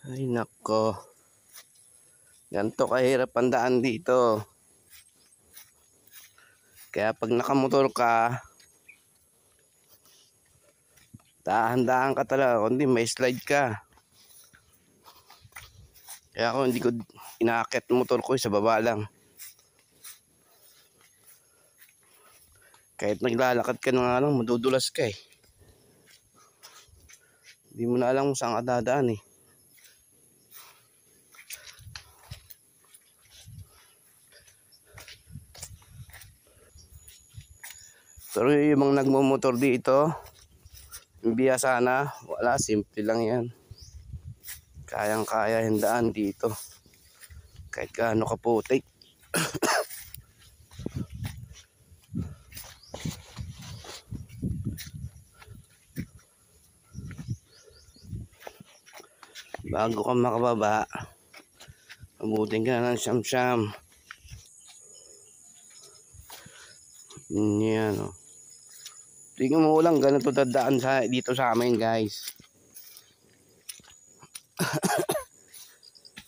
Ay nako, ganito kahirap ang daan dito. Kaya pag nakamotor ka, dahan-dahan ka talaga, kundi may slide ka. Kaya ako hindi ko inaakit motor ko, sa baba lang. Kahit naglalakad ka na nga lang, madudulas ka eh. Hindi mo na alam kung saan ka dadaan eh. Pero yung mga nagmumotor dito, biya sana, wala, simple lang yan. Kayang-kaya yung daan dito. Kahit gaano kaputik. Bago ka makababa, mabuting ka na ng siyam-siyam. Yan o. Tingnan mo lang, ganito dadaan dito sa amin guys.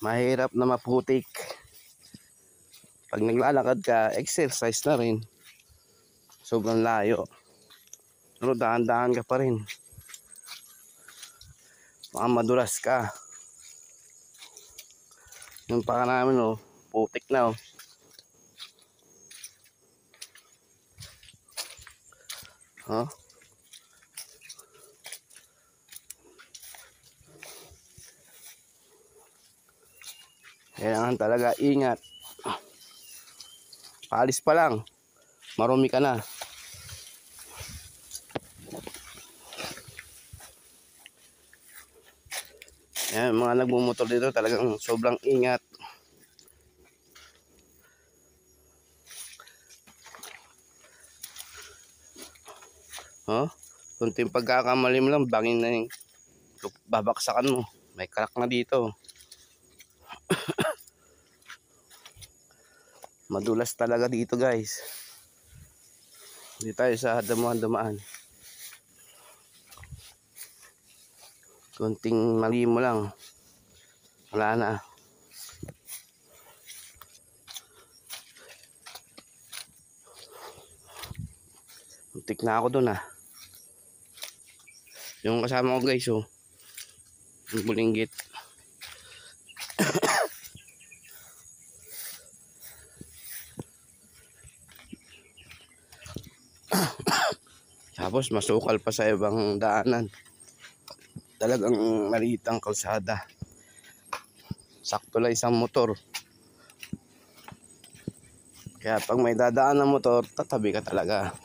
Mahirap na maputik. Pag naglalakad ka, exercise na rin. Sobrang layo. Pero dahan-dahan ka pa rin. Baka madulas ka. Yung paka namin oh, putik na oh. Huh? Kailangan talaga ingat. Paalis pa lang, marumi ka na. Yan, mga nagmumotor dito talagang sobrang ingat. Oh, kunting pagkakamali mo lang, bangin na yung babaksakan mo. May crack na dito. Madulas talaga dito guys. Hindi tayo sa damuhan-damaan. Kunting mali mo lang, wala na. Muntik na ako dun ah. Yung kasama ko guys oh, yung bulinggit. Tapos masukal pa sa ibang daanan. Talagang maliit ang kalsada. Sakto lang isang motor. Kaya pag may dadaan ng motor, tatabi ka talaga.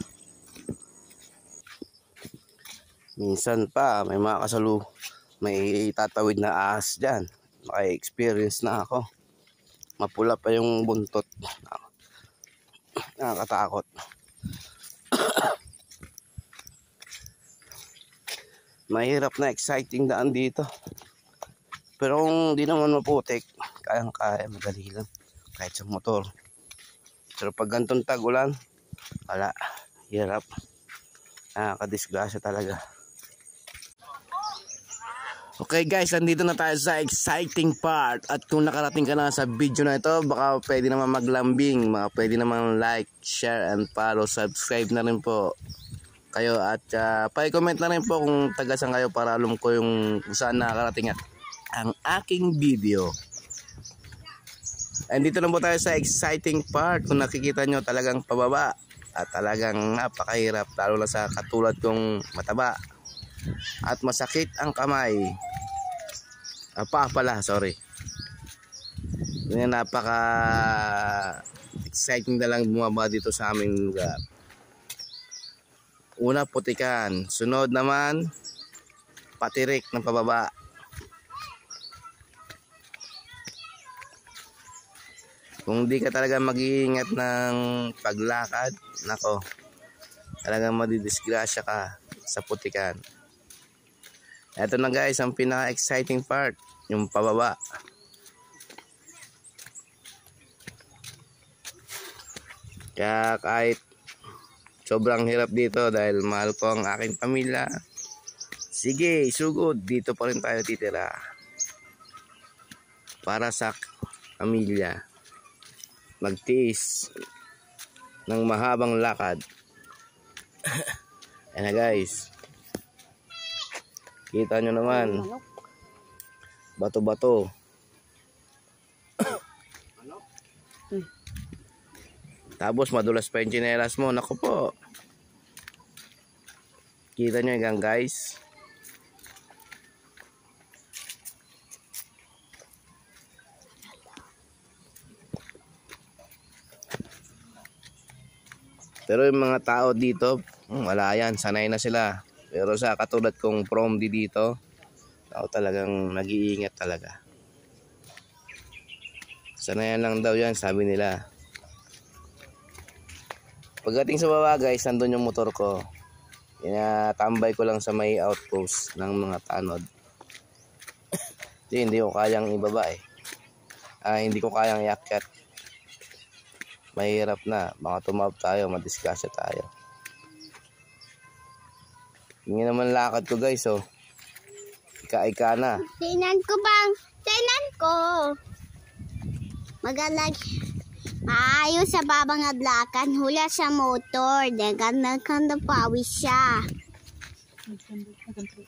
Minsan pa may mga may tatawid na ahas dyan. Maka-experience na ako. Mapula pa yung buntot. Nakakatakot. Mahirap na exciting daan dito. Pero kung di naman maputik, kayang-kaya, madali lang. Kahit sa motor. Pero pag gantong tag-ulan, wala. Hirap. Nakakadisgrasya talaga. Okay guys, nandito na tayo sa exciting part. At kung nakarating ka na sa video na ito, baka pwede naman maglambing, pwede naman like, share, and follow. Subscribe na rin po kayo. At pa-comment na rin po kung taga-saan kayo para alam ko yung kung saan nakarating ang aking video. And dito lang po tayo sa exciting part. Kung nakikita nyo, talagang pababa. At talagang napakahirap, lalo na sa katulad kong mataba. At masakit ang kamay. Sorry. Ngayon napaka exciting na lang bumaba dito sa aming lugar. Una, putikan. Sunod naman, patirik ng pababa. Kung di ka talaga mag-iingat ng paglakad, nako, talagang madidisgrasya ka sa putikan. Ito na guys, ang pinaka-exciting part, yung pababa. Kaya kahit sobrang hirap dito dahil mahal ko ang aking pamilya, sige, sugod, dito pa rin tayo titira. para sa pamilya. Magtiis ng mahabang lakad. Ayan na guys. Kita nyo naman. Bato-bato. Tapos madulas pa yung tsinelas mo. Naku po. Kita nyo yan guys. Pero yung mga tao dito, wala yan, sanay na sila. Pero sa katulad kong prom dito, tao talagang nag-iingat talaga. Sanayan lang daw yan, sabi nila. Pagdating sa baba guys, nandun yung motor ko. Tambay ko lang sa may outpost ng mga tanod. Hindi ko kayang ibaba eh. Hindi ko kayang iakyat. Mahirap na, baka tumawag tayo, madisgrasya tayo. Hindi naman lakad ko guys, oh. Ika-ika na. Tinan ko bang? Tinan ko. Magalag. Maayos sa babang adlakan, hula sa motor. Dagan pawis siya.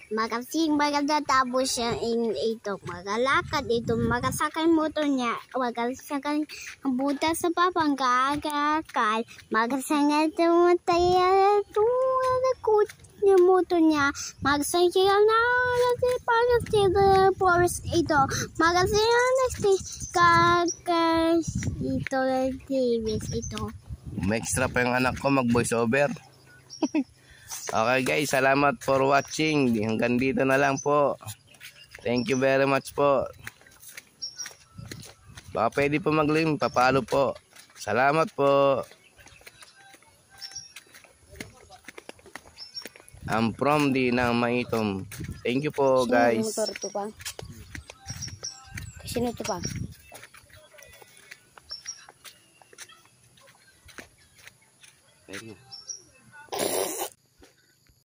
Magasing maganda tapos siya ito magalakad ito magasakay motor niya magasakay ang buta sa papangagakal magasakay ito mataya ito yung motor niya magasakay na magasakay forest ito magasakay ito ito May extra pa yung anak ko mag voice over. Okay guys, salamat for watching. Hanggang dito na lang po. Thank you very much po. Baka pwede po mag-link, papalo po. Salamat po. I'm from ng Maitom. Thank you po guys. Sino motor to pa? Sino to pa? Pwede na.